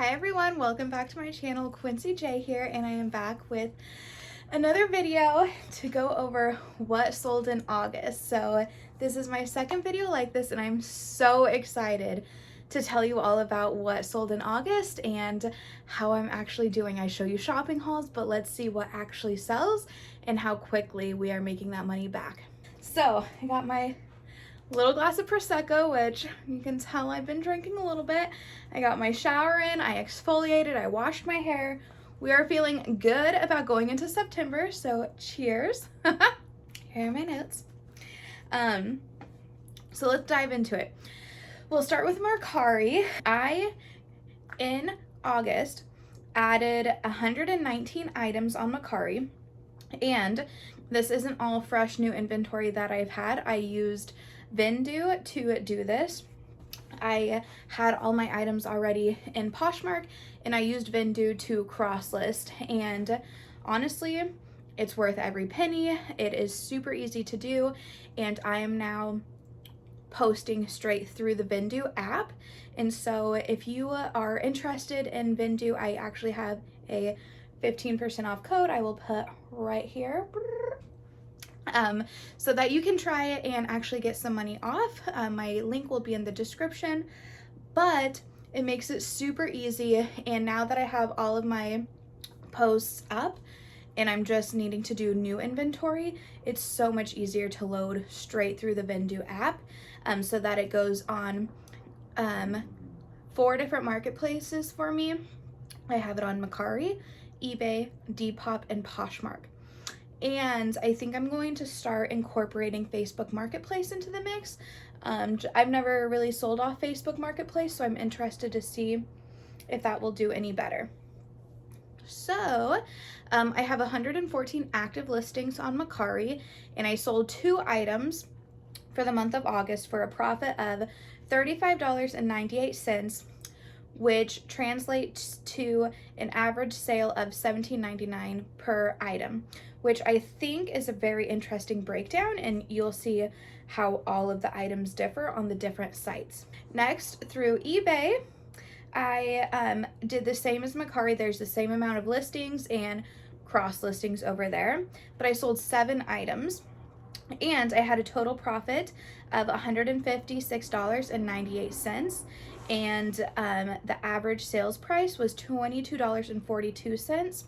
Hi everyone, welcome back to my channel. QUINSEAJ here, and I am back with another video to go over what sold in August. So this is my second video like this, and I'm so excited to tell you all about what sold in August and how I'm actually doing. I show you shopping hauls, but let's see what actually sells and how quickly we are making that money back. So I got my little glass of Prosecco, which you can tell I've been drinking a little bit. I got my shower in, I exfoliated, I washed my hair. We are feeling good about going into September, so cheers. Here are my notes. So let's dive into it. We'll start with Mercari. In August, added 119 items on Mercari, and this isn't all fresh new inventory that I've had. I used Vendoo to do this. I had all my items already in Poshmark, and I used Vendoo to cross list, and honestly, it's worth every penny. It is super easy to do, and I am now posting straight through the Vendoo app. And so if you are interested in Vendoo, I actually have a 15% off code I will put right here, so that you can try it and actually get some money off. My link will be in the description, but it makes it super easy. And now that I have all of my posts up and I'm just needing to do new inventory, it's so much easier to load straight through the Vendoo app, so that it goes on 4 different marketplaces for me. I have it on Mercari, eBay, Depop, and Poshmark. And I think I'm going to start incorporating Facebook Marketplace into the mix. I've never really sold off Facebook Marketplace, so I'm interested to see if that will do any better. So I have 114 active listings on Mercari, and I sold 2 items for the month of August for a profit of $35.98, which translates to an average sale of $17.99 per item, which I think is a very interesting breakdown, and you'll see how all of the items differ on the different sites. Next, through eBay, I did the same as Mercari. There's the same amount of listings and cross listings over there, but I sold 7 items, and I had a total profit of $156.98, and the average sales price was $22.42.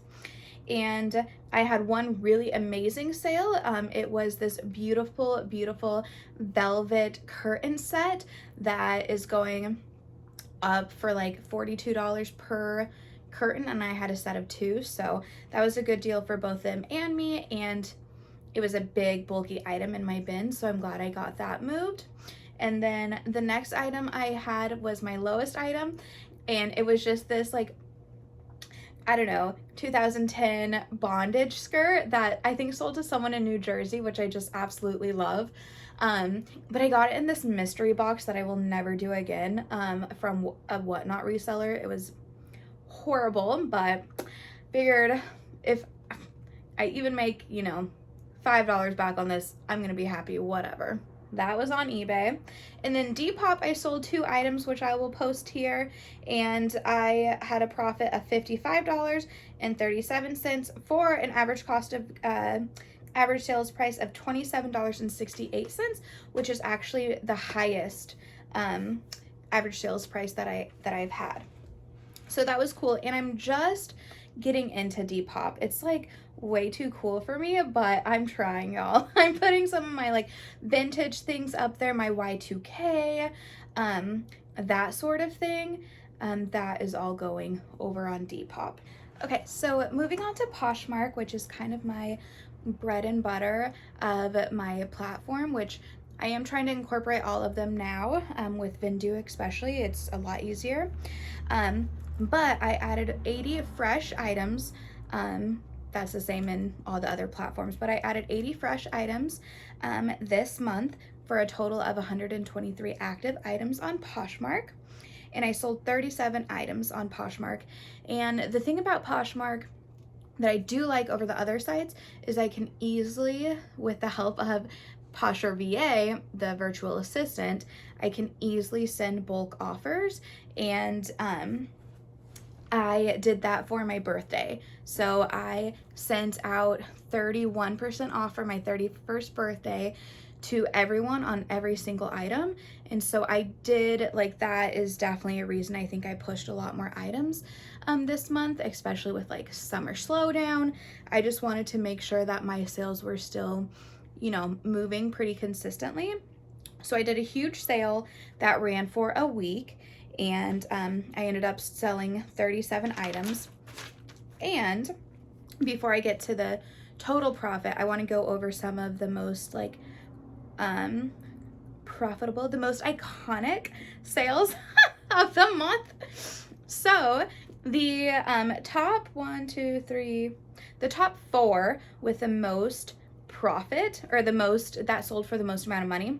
And I had one really amazing sale. It was this beautiful velvet curtain set that is going up for like $42 per curtain, and I had a set of 2, so that was a good deal for both them and me, and it was a big bulky item in my bin, so I'm glad I got that moved. And then the next item I had was my lowest item, and it was just this, like, I don't know, 2010 bondage skirt that I think sold to someone in New Jersey, which I just absolutely love. But I got it in this mystery box that I will never do again, from a Whatnot reseller. It was horrible, but figured if I even make, you know, $5 back on this, I'm gonna be happy, whatever. That was on eBay. And then Depop, I sold 2 items, which I will post here, and I had a profit of $55.37 for an average cost of average sales price of $27.68, which is actually the highest average sales price that I've had. So that was cool, and I'm just getting into Depop. It's like way too cool for me, but I'm trying, y'all. I'm putting some of my like vintage things up there, my Y2K, that sort of thing. That is all going over on Depop. Okay, so moving on to Poshmark, which is kind of my bread and butter of my platform, which I am trying to incorporate all of them now, with Vendoo especially. It's a lot easier. But I added 80 fresh items. That's the same in all the other platforms, but I added 80 fresh items this month for a total of 123 active items on Poshmark. And I sold 37 items on Poshmark. And the thing about Poshmark that I do like over the other sites is I can easily, with the help of Posher VA, the virtual assistant, I can easily send bulk offers, and I did that for my birthday. So I sent out 31% off for my 31st birthday to everyone on every single item. And so I did, like, that is definitely a reason I think I pushed a lot more items this month, especially with like summer slowdown. I just wanted to make sure that my sales were still, you know, moving pretty consistently. So I did a huge sale that ran for a week, and I ended up selling 37 items. And before I get to the total profit, I want to go over some of the most like profitable, the most iconic sales of the month. So the top the top 4 with the most profit, or the most that sold for the most amount of money,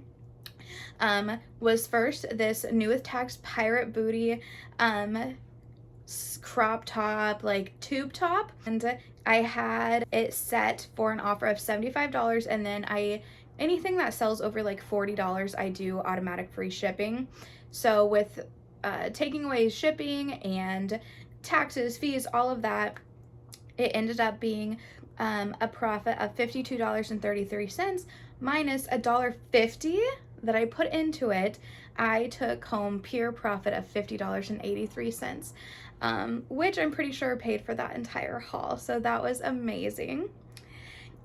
was first this new with tax pirate booty crop top, like tube top, and I had it set for an offer of $75, and then anything that sells over like $40, I do automatic free shipping. So with taking away shipping and taxes, fees, all of that, it ended up being a profit of $52.33 minus $1.50 that I put into it. I took home pure profit of $50.83, which I'm pretty sure paid for that entire haul. So that was amazing.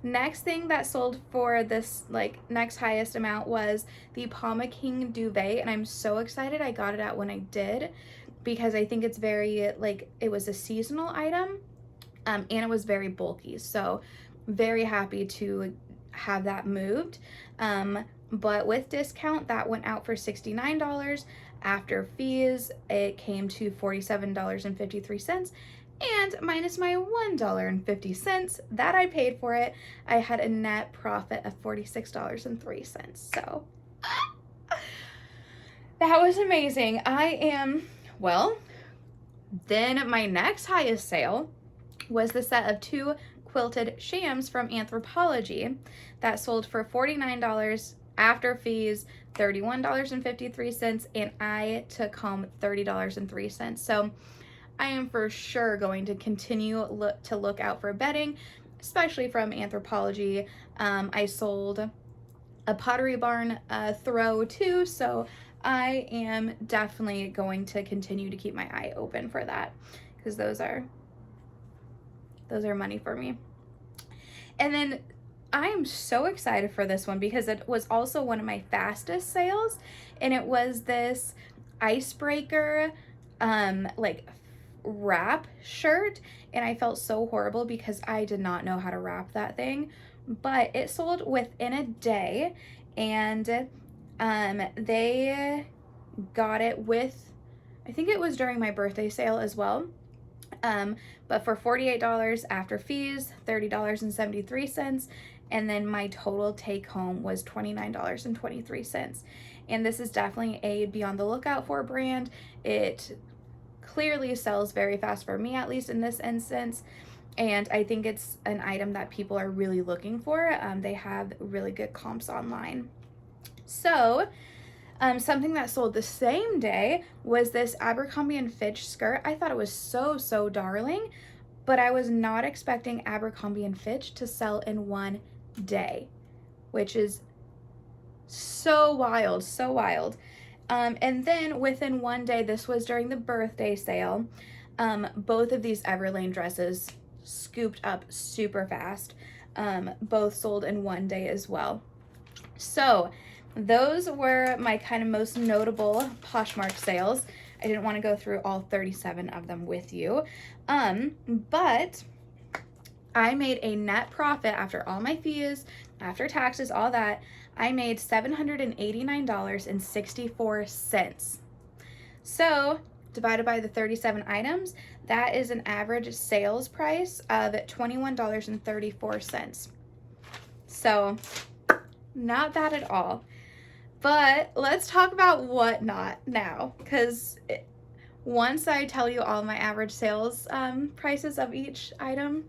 Next thing that sold for this like next highest amount was the Palma King duvet, and I'm so excited I got it at when I did, because I think it's very, like, it was a seasonal item, and it was very bulky, so very happy to have that moved. But with discount, that went out for $69. After fees, it came to $47.53. And minus my $1.50 that I paid for it, I had a net profit of $46.03. So that was amazing. Then my next highest sale was the set of 2 quilted shams from Anthropologie that sold for $49. After fees, $31.53, and I took home $30.03. So I am for sure going to continue to look out for bedding, especially from Anthropologie. I sold a Pottery Barn throw too, so I am definitely going to continue to keep my eye open for that, because those are money for me. And then I am so excited for this one because it was also one of my fastest sales, and it was this icebreaker like wrap shirt, and I felt so horrible because I did not know how to wrap that thing, but it sold within a day, and they got it with, I think it was during my birthday sale as well, but for $48 after fees, $30.73, and then my total take home was $29.23. And this is definitely a be on the lookout for brand. It clearly sells very fast, for me at least in this instance, and I think it's an item that people are really looking for. They have really good comps online. So something that sold the same day was this Abercrombie & Fitch skirt. I thought it was so darling, but I was not expecting Abercrombie & Fitch to sell in one day, which is so wild. And then within one day, this was during the birthday sale, both of these Everlane dresses scooped up super fast. Both sold in one day as well. So those were my kind of most notable Poshmark sales. I didn't want to go through all 37 of them with you, but I made a net profit after all my fees, after taxes, all that. I made $789.64. So divided by the 37 items, that is an average sales price of $21.34. So not bad at all. But let's talk about whatnot now, because once I tell you all my average sales prices of each item,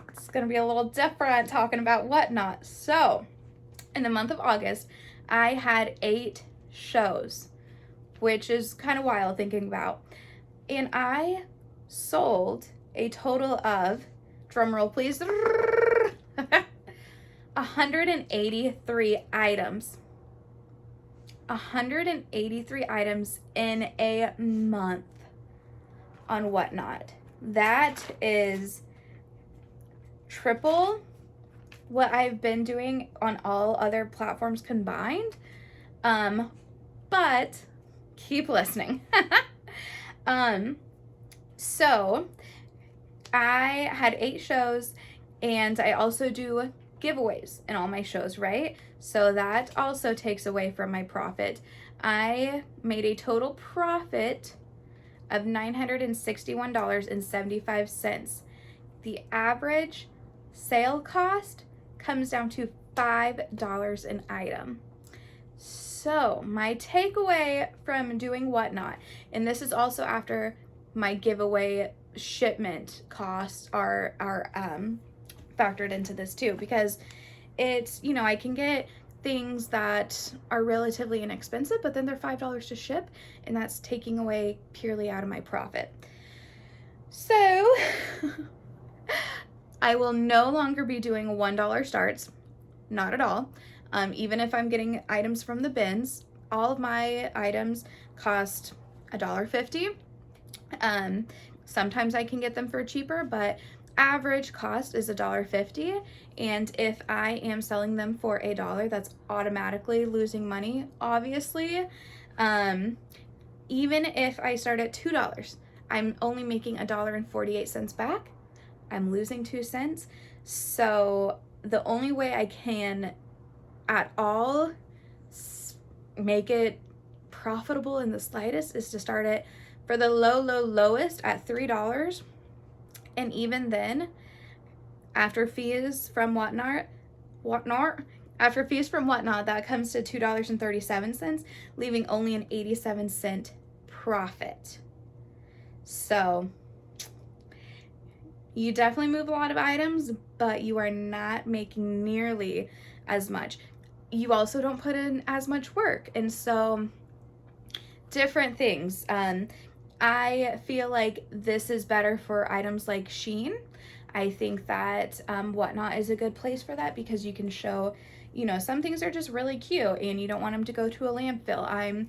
it's going to be a little different talking about whatnot. So in the month of August, I had 8 shows, which is kind of wild thinking about. And I sold a total of, drumroll please, 183 items. 183 items in a month on Whatnot. That is triple what I've been doing on all other platforms combined. But keep listening. So I had 8 shows, and I also do giveaways in all my shows, right? So that also takes away from my profit. I made a total profit of $961.75. The average sale cost comes down to $5 an item. So my takeaway from doing Whatnot, and this is also after my giveaway shipment costs are factored into this too, because it's, you know, I can get things that are relatively inexpensive, but then they're $5 to ship, and that's taking away purely out of my profit. So I will no longer be doing $1 starts, not at all. Even if I'm getting items from the bins, all of my items cost $1.50. Sometimes I can get them for cheaper, but average cost is $1.50. And if I am selling them for $1, that's automatically losing money, obviously. Even if I start at $2, I'm only making $1.48 back. I'm losing 2 cents. So the only way I can at all make it profitable in the slightest is to start it for the lowest at $3. And even then, after fees from Whatnot, that comes to $2.37, leaving only an 87-cent profit. So you definitely move a lot of items, but you are not making nearly as much. You also don't put in as much work, and so different things. I feel like this is better for items like Shein. I think that Whatnot is a good place for that, because you can show, you know, some things are just really cute and you don't want them to go to a landfill. I'm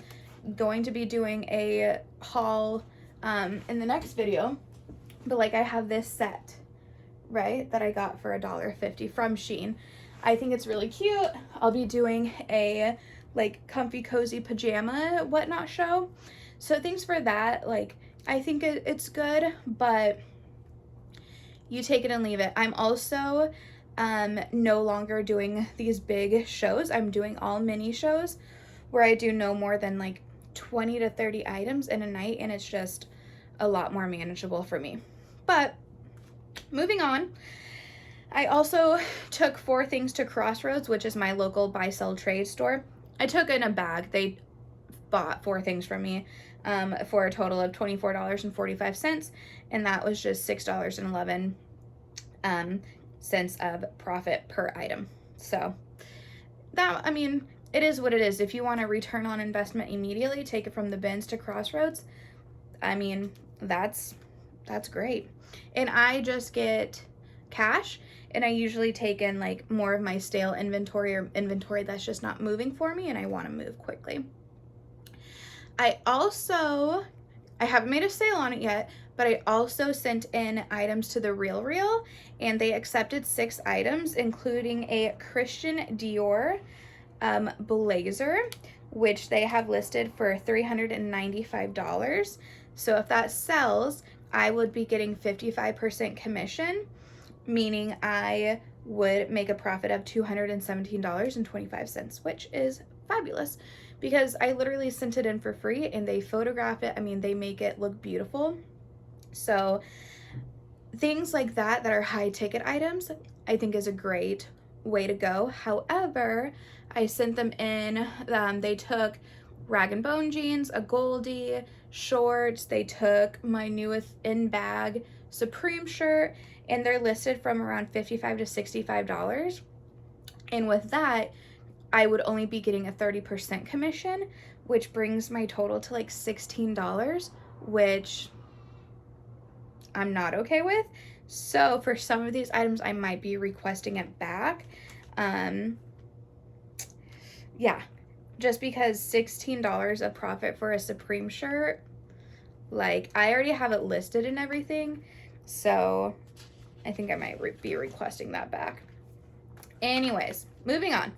going to be doing a haul in the next video, but like I have this set, right, that I got for $1.50 from Shein. I think it's really cute. I'll be doing a like comfy cozy pajama Whatnot show. So things for that, like, I think it's good, but you take it and leave it. I'm also no longer doing these big shows. I'm doing all mini shows where I do no more than like 20 to 30 items in a night, and it's just a lot more manageable for me. But moving on, I also took 4 things to Crossroads, which is my local buy sell trade store. I took in a bag. They bought 4 things from me for a total of $24.45, and that was just $6.11 of profit per item. So that, I mean, it is what it is. If you want a return on investment immediately, take it from the bins to Crossroads. I mean, that's great. And I just get cash, and I usually take in like more of my stale inventory or inventory that's just not moving for me and I want to move quickly. I haven't made a sale on it yet, but I also sent in items to the Real, and they accepted 6 items, including a Christian Dior blazer, which they have listed for $395. So if that sells, I would be getting 55% commission, meaning I would make a profit of $217.25, which is fabulous, because I literally sent it in for free and they photograph it. I mean, they make it look beautiful. So things like that are high ticket items, I think is a great way to go. However, I sent them in, they took Rag and Bone jeans, a Goldie, shorts, they took my newest in bag Supreme shirt, and they're listed from around $55 to $65. And with that, I would only be getting a 30% commission, which brings my total to like $16, which I'm not okay with. So for some of these items, I might be requesting it back. Yeah, just because $16 of profit for a Supreme shirt, like, I already have it listed and everything, so I think I might be requesting that back. Anyways, moving on.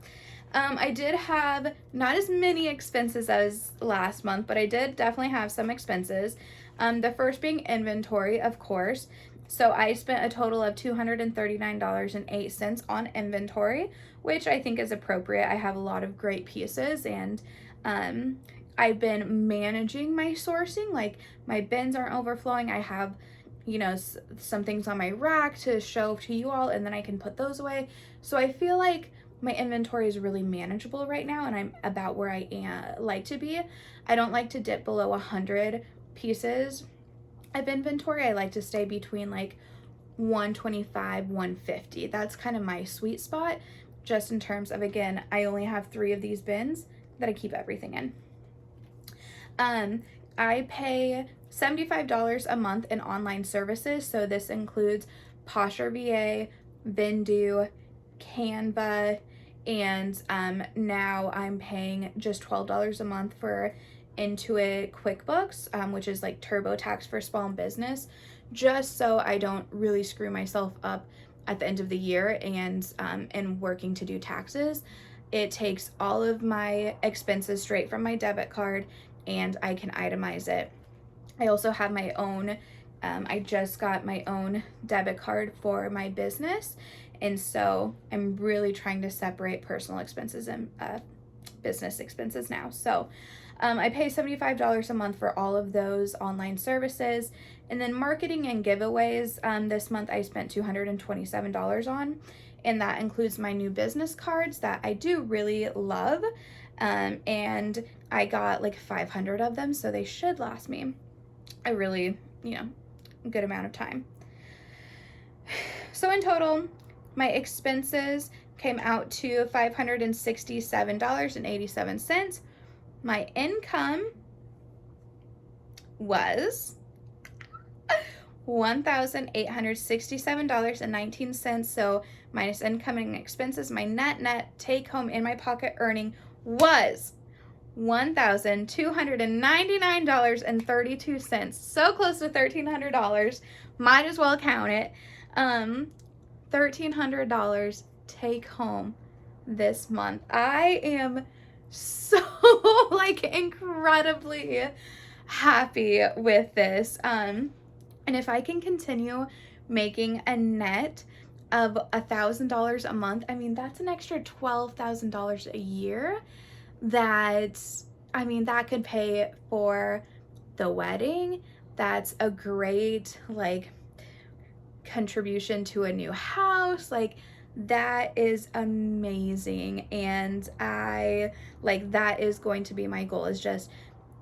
I did have not as many expenses as last month, but I did definitely have some expenses. The first being inventory, of course. So I spent a total of $239.08 on inventory, which I think is appropriate. I have a lot of great pieces, and I've been managing my sourcing. Like, my bins aren't overflowing. I have, you know, some things on my rack to show to you all, and then I can put those away. So I feel like my inventory is really manageable right now, and I'm about where I like to be. I don't like to dip below 100 pieces of inventory. I like to stay between like 125, 150. That's kind of my sweet spot, just in terms of, again, I only have 3 of these bins that I keep everything in. I pay $75 a month in online services, so this includes Poshmark VA, Vindu, Canva, and now I'm paying just $12 a month for Intuit QuickBooks, which is like TurboTax for small business, just so I don't really screw myself up at the end of the year and working to do taxes. It takes all of my expenses straight from my debit card, and I can itemize it. I also have my own, I just got my own debit card for my business, and so I'm really trying to separate personal expenses and business expenses now. So I pay $75 a month for all of those online services. And then marketing and giveaways, this month I spent $227 on, and that includes my new business cards that I do really love. And I got like 500 of them, so they should last me a really, good amount of time. So in total, my expenses came out to $567.87. My income was $1,867.19. So minus incoming expenses, my net take home in my pocket earning was $1,299.32. So close to $1,300. Might as well count it. $1,300 take home this month. I am so incredibly happy with this. And if I can continue making a net of $1,000 a month, I mean, that's an extra $12,000 a year that could pay for the wedding. That's a great contribution to a new house. That is amazing, and that is going to be my goal, is just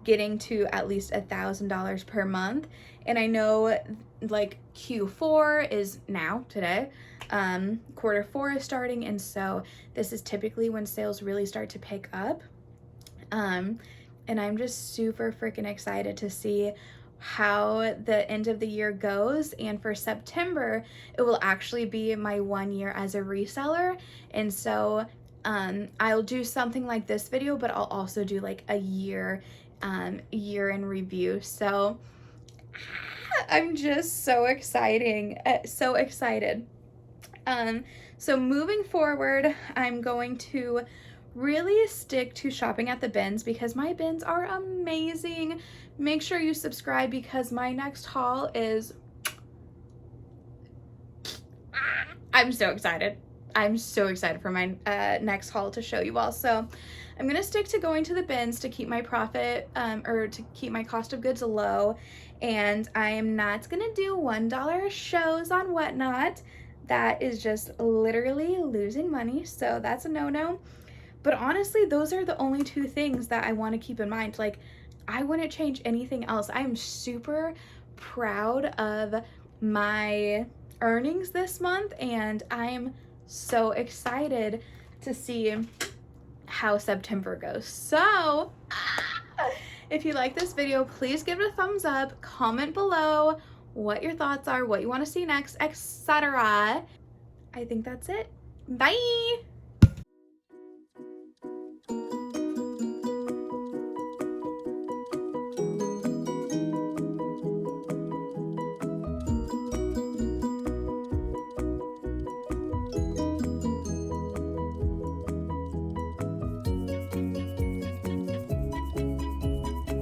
getting to at least $1,000 per month. And I know Q4 is now today, quarter 4 is starting, and so this is typically when sales really start to pick up, and I'm just super freaking excited to see how the end of the year goes. And for September, it will actually be my 1 year as a reseller, and so I'll do something like this video, but I'll also do a year in review. So I'm just so excited. So moving forward, I'm going to really stick to shopping at the bins because my bins are amazing. Make sure you subscribe because my next haul is, I'm so excited. I'm so excited for my next haul to show you all. So I'm gonna stick to going to the bins to keep my profit or to keep my cost of goods low, and I am not gonna do $1 shows on Whatnot. That is just literally losing money, so that's a no-no. But honestly, those are the only 2 things that I want to keep in mind. I wouldn't change anything else. I'm super proud of my earnings this month, and I'm so excited to see how September goes. So if you like this video, please give it a thumbs up, comment below what your thoughts are, what you want to see next, etc. I think that's it. Bye!